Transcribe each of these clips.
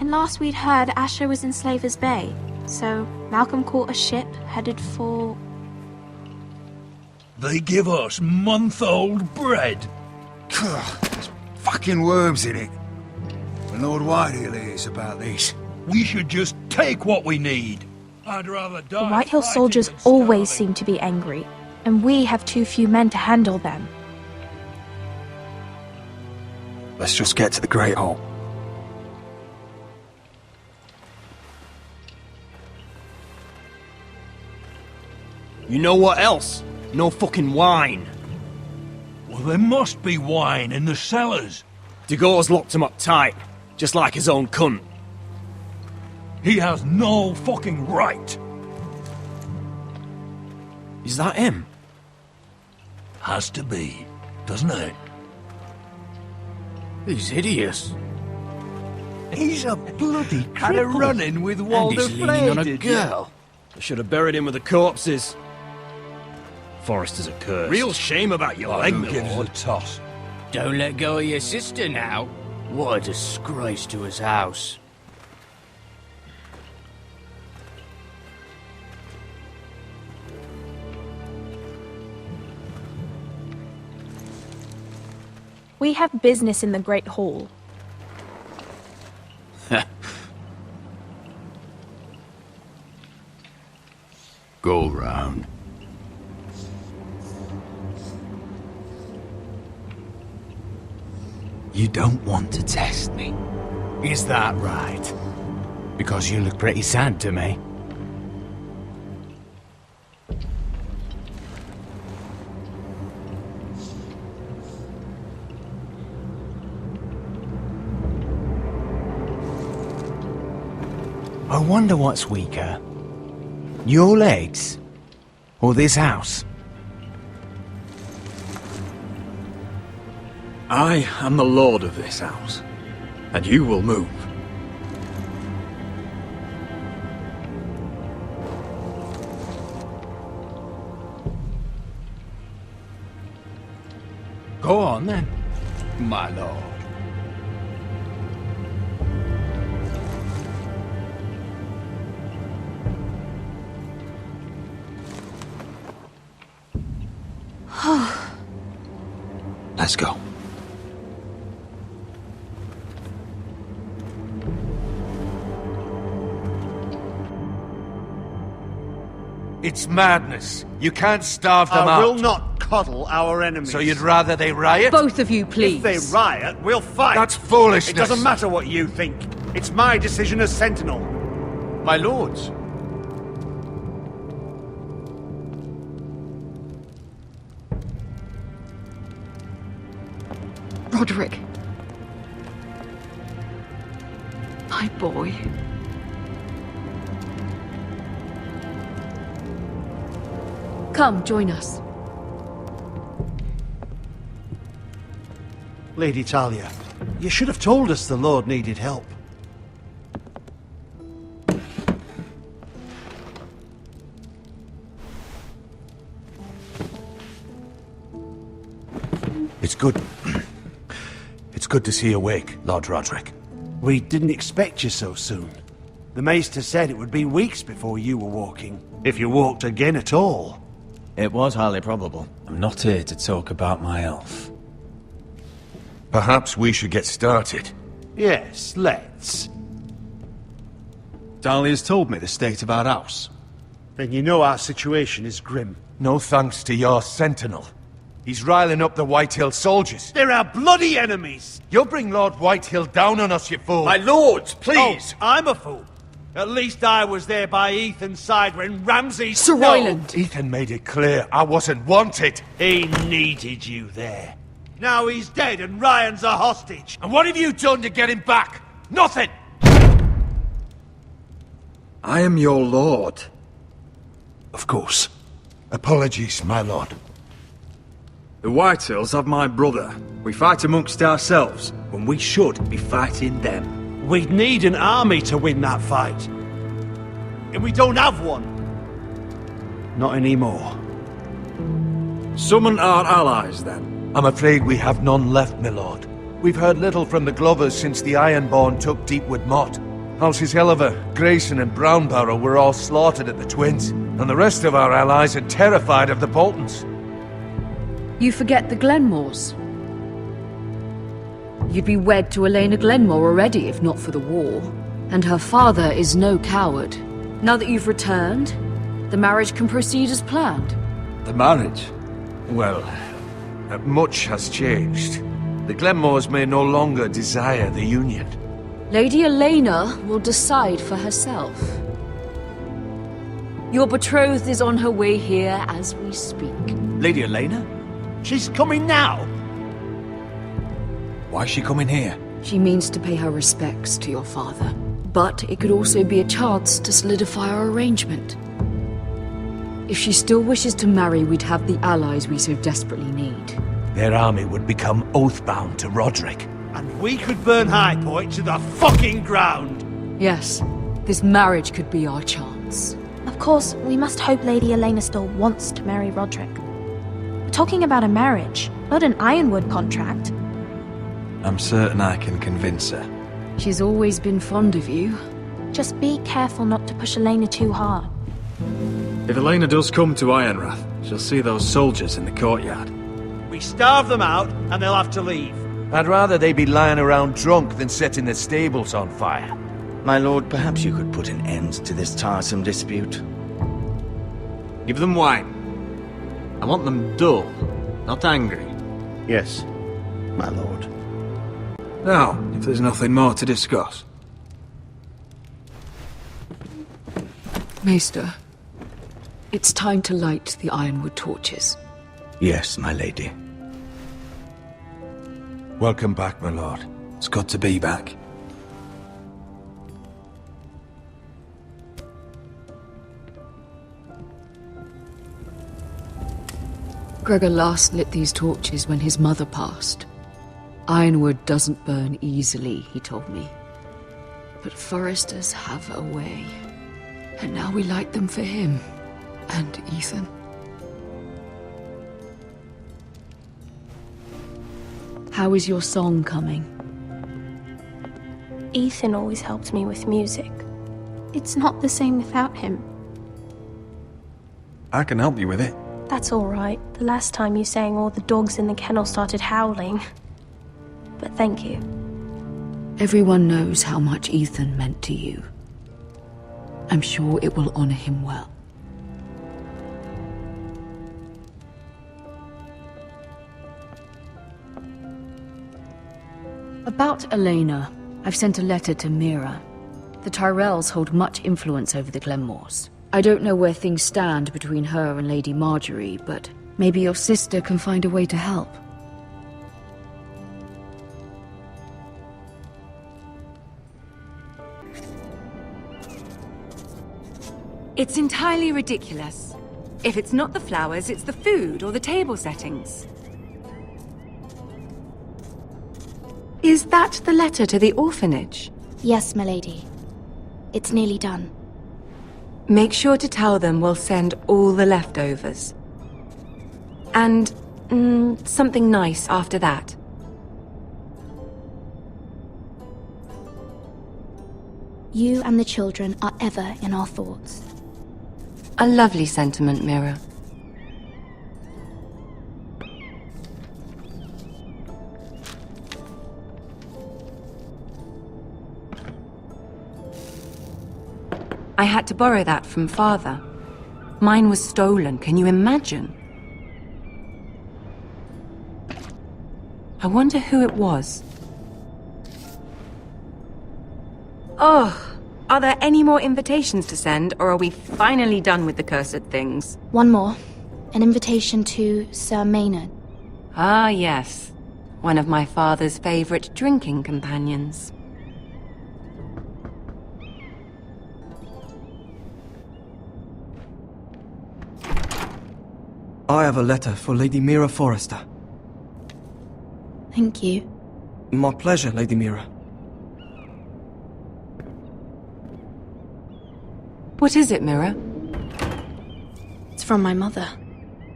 When last we'd heard, Asher was in Slaver's Bay, so Malcolm caught a ship headed for... They give us month-old bread. There's fucking worms in it. And Lord Whitehill hears about this. We should just take what we need. I'd rather die. The Whitehill fighting soldiers than always starving. seem to be angry, and we have too few men to handle them. Let's just get to the Great Hall. You know what else? No fucking wine. Well, there must be wine in the cellars. Degau's locked him up tight, just like his own cunt. He has no fucking right. Is that him? Has to be, doesn't it? He's hideous. He's a bloody Had a cripple. run-in with Walder And he's leaning on a did you? girl. I should have buried him with the corpses. Forrester's a curse. Real shame about your leg, Who my gives a lord. toss? Don't let go of your sister now. What a disgrace to his house. We have business in the Great Hall. Go round. You don't want to test me. Is that right? Because you look pretty sad to me. I wonder what's weaker. Your legs? Or this house? I am the lord of this house, and you will move. Go on then, my lord. Let's go. It's madness. You can't starve them out. I will not coddle our enemies. So you'd rather they riot? Both of you, please. If they riot, we'll fight. That's foolishness. It doesn't matter what you think. It's my decision as Sentinel. My lords. Roderick. My boy. Come, join us. Lady Talia, you should have told us the Lord needed help. It's good. It's good to see you awake, Lord Roderick. We didn't expect you so soon. The Maester said it would be weeks before you were walking, if you walked again at all. It was highly probable. I'm not here to talk about my elf. Perhaps we should get started. Yes, let's. Dahlia's told me the state of our house. Then you know our situation is grim. No thanks to your sentinel. He's riling up the Whitehill soldiers. They're our bloody enemies! You'll bring Lord Whitehill down on us, you fool. My lords, please! Oh, I'm a fool. At least I was there by Ethan's side when Ramsay... Sir No! Royland. Ethan made it clear I wasn't wanted. He needed you there. Now he's dead and Ryan's a hostage. And what have you done to get him back? Nothing! I am your lord. Of course. Apologies, my lord. The Whitehills have my brother. We fight amongst ourselves when we should be fighting them. We'd need an army to win that fight. And we don't have one. Not anymore. Summon our allies, then. I'm afraid we have none left, my lord. We've heard little from the Glovers since the Ironborn took Deepwood Mott. Houses Helliver, Grayson and Brownbarrow were all slaughtered at the Twins, and the rest of our allies are terrified of the Boltons. You forget the Glenmores. You'd be wed to Elena Glenmore already if not for the war. And her father is no coward. Now that you've returned, the marriage can proceed as planned. The marriage? Well, much has changed. The Glenmores may no longer desire the union. Lady Elena will decide for herself. Your betrothed is on her way here as we speak. Lady Elena? She's coming now! Why is she coming here? She means to pay her respects to your father. But it could also be a chance to solidify our arrangement. If she still wishes to marry, we'd have the allies we so desperately need. Their army would become oathbound to Roderick. And we could burn High Point to the fucking ground! Yes, this marriage could be our chance. Of course, we must hope Lady Elena still wants to marry Roderick. We're talking about a marriage, not an Ironwood contract. I'm certain I can convince her. She's always been fond of you. Just be careful not to push Elena too hard. If Elena does come to Ironrath, she'll see those soldiers in the courtyard. We starve them out, and they'll have to leave. I'd rather they be lying around drunk than setting the stables on fire. My lord, perhaps you could put an end to this tiresome dispute. Give them wine. I want them dull, not angry. Yes, my lord. Now, if there's nothing more to discuss. Maester, it's time to light the Ironwood torches. Yes, my lady. Welcome back, my lord. It's good to be back. Gregor last lit these torches when his mother passed. Ironwood doesn't burn easily, he told me. But foresters have a way. And now we light them for him. And Ethan. How is your song coming? Ethan always helped me with music. It's not the same without him. I can help you with it. That's all right. The last time you sang, all the dogs in the kennel started howling. But thank you. Everyone knows how much Ethan meant to you. I'm sure it will honor him well. About Elena, I've sent a letter to Mira. The Tyrells hold much influence over the Glenmores. I don't know where things stand between her and Lady Marjorie, but maybe your sister can find a way to help. It's entirely ridiculous. If it's not the flowers, it's the food or the table settings. Is that the letter to the orphanage? Yes, my lady. It's nearly done. Make sure to tell them we'll send all the leftovers. And, something nice after that. You and the children are ever in our thoughts. A lovely sentiment, Mira. I had to borrow that from Father. Mine was stolen, can you imagine? I wonder who it was. Oh, are there any more invitations to send, or are we finally done with the cursed things? One more. An invitation to Sir Maynard. Ah, yes. One of my father's favorite drinking companions. I have a letter for Lady Mira Forrester. Thank you. My pleasure, Lady Mira. What is it, Mira? It's from my mother.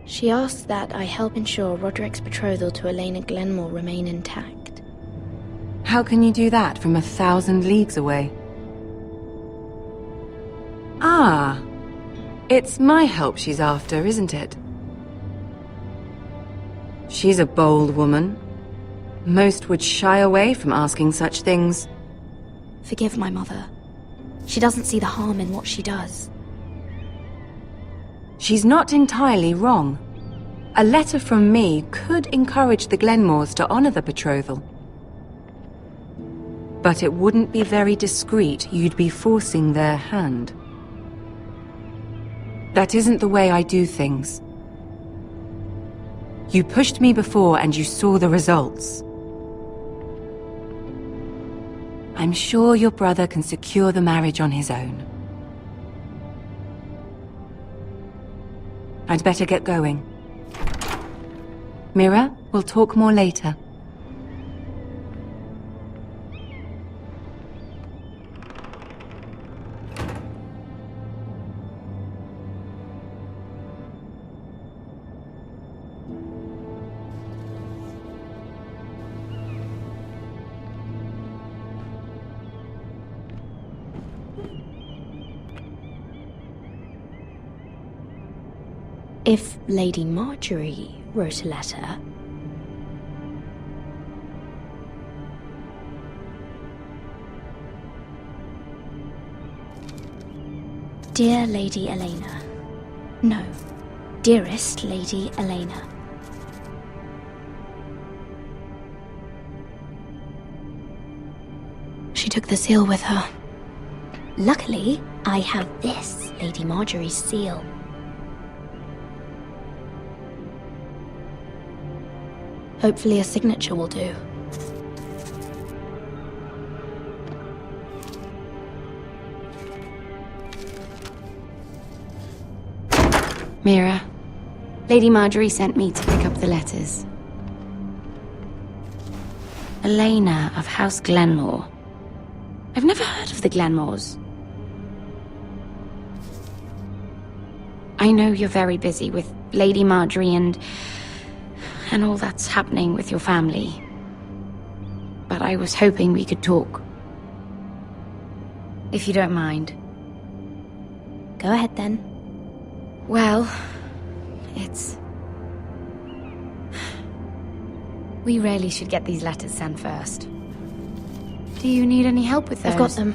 She asks that I help ensure Roderick's betrothal to Elena Glenmore remain intact. How can you do that from 1,000 leagues away? Ah, it's my help she's after, isn't it? She's a bold woman. Most would shy away from asking such things. Forgive my mother. She doesn't see the harm in what she does. She's not entirely wrong. A letter from me could encourage the Glenmores to honor the betrothal. But it wouldn't be very discreet. You'd be forcing their hand. That isn't the way I do things. You pushed me before and you saw the results. I'm sure your brother can secure the marriage on his own. I'd better get going. Mira, we'll talk more later. If Lady Marjorie wrote a letter... Dear Lady Elena. No. Dearest Lady Elena. She took the seal with her. Luckily, I have this Lady Marjorie's seal. Hopefully a signature will do. Mira, Lady Marjorie sent me to pick up the letters. Elena of House Glenmore. I've never heard of the Glenmores. I know you're very busy with Lady Marjorie and all that's happening with your family. But I was hoping we could talk. If you don't mind. Go ahead then. Well, we really should get these letters sent first. Do you need any help with those? I've got them.